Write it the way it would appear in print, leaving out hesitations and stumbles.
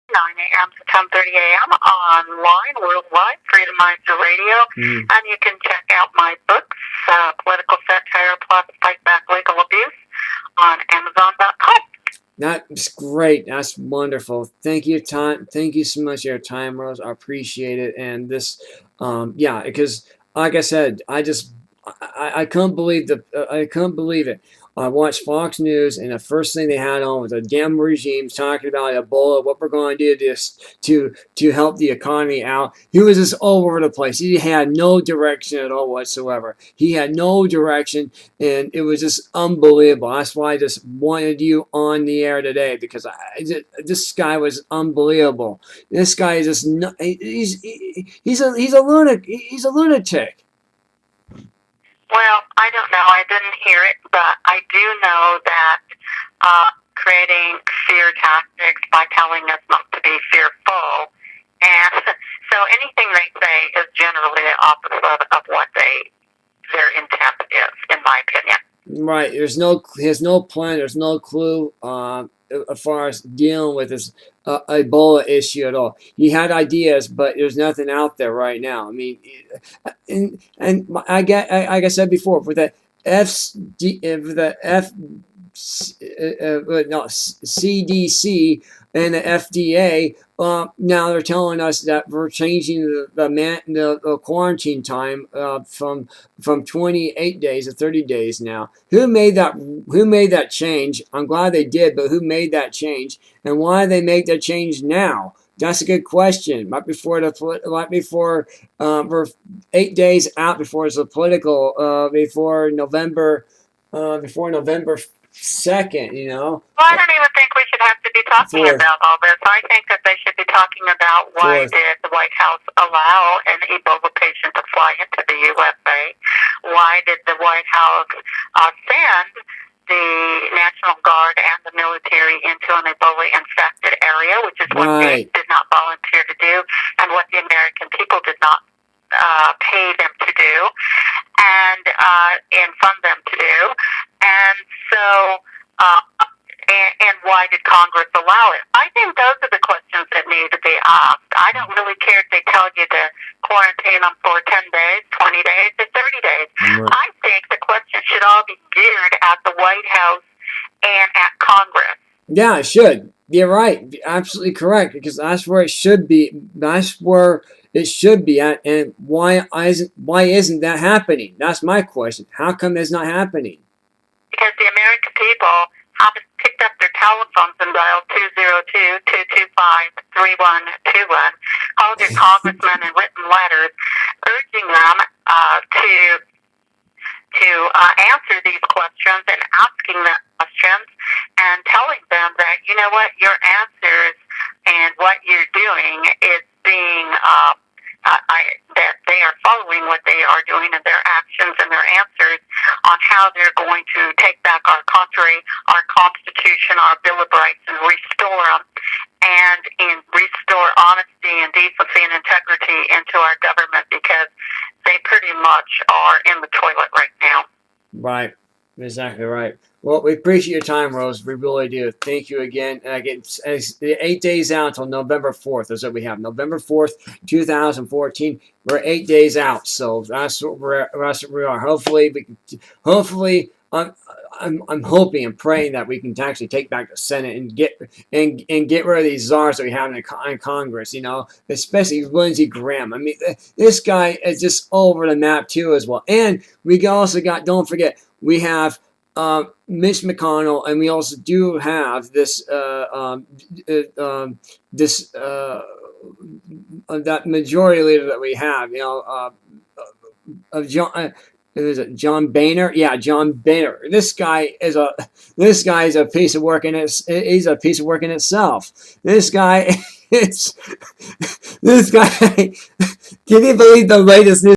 9 a.m. to 10:30 a.m. online, worldwide, Freedom Mindset Radio. And you can check out my books, Political Satire plus Fight Back Legal Abuse, on Amazon.com. That's great. That's wonderful. Thank you, Thank you so much for your time, Rose. I appreciate it. And this, yeah, because like I said, I couldn't believe I couldn't believe it. I watched Fox News, and the first thing they had on was a damn regime talking about Ebola, what we're going to do to help the economy out. He was just all over the place. He had no direction at all whatsoever. He had no direction, and it was just unbelievable. That's why I just wanted you on the air today, because this guy was unbelievable. This guy is just he's a lunatic. He's a lunatic. Well, I don't know. I didn't hear it, but I do know that creating fear tactics by telling us not to be fearful, and so anything they say is generally the opposite of what their intent is, in my opinion. Right. There's no plan. There's no clue as far as dealing with this Ebola issue at all. He had ideas, but there's nothing out there right now. I mean, and like I said before, with the CDC and the FDA, now they're telling us that we're changing the quarantine time from 28 days to 30 days now. Who made that change? I'm glad they did, but who made that change? And why did they make that change now? That's a good question. Right before we're 8 days out before it's a political, before November 2nd, you know. Well, I don't even think we should have to be talking about all this. I think that they should be talking about why did the White House allow an Ebola patient to fly into the USA? Why did the White House send the National Guard and the military into an Ebola-infected area, which is what they did not volunteer to do, and what the American people did not pay them to do, and fund them to do, and so, and why did Congress allow it? I think those are the questions that need to be asked. I don't really care if they tell you to quarantine them for 10 days, 20 days, or 30 days. Right. I think the question should all be geared at the White House and at Congress. Yeah, it should. You're right. Absolutely correct, because that's where it should be. That's where it should be at. And why isn't that happening? That's my question. How come it's not happening? Because the American people haven't picked up their telephones and dialed 202-225-3121, called their congressmen and written letters urging them to answer these questions and asking them questions and telling them that, you know what, your answers and what you're doing is being that they are following what they are doing and their actions and their answers on how they're going to take back our country, our Constitution, our Bill of Rights, and restore them, and restore honesty and decency and integrity into our government, because they pretty much are in the toilet right now. Right. Exactly right. Well, we appreciate your time, Rose. We really do. Thank you again. And again, 8 days out until November 4th. That's what we have. November 4th, 2014. We're 8 days out. So that's what we are. Hopefully, I'm hoping and praying that we can actually take back the Senate and get rid of these czars that we have in Congress. You know, especially Lindsey Graham. I mean, this guy is just all over the map too, as well. And we also got. Don't forget, we have Mitch McConnell, and we also do have that majority leader that we have. You know, of John. Is it John Boehner? Yeah, John Boehner. This guy is a piece of work he's a piece of work in itself. This guy. Can you believe the latest news?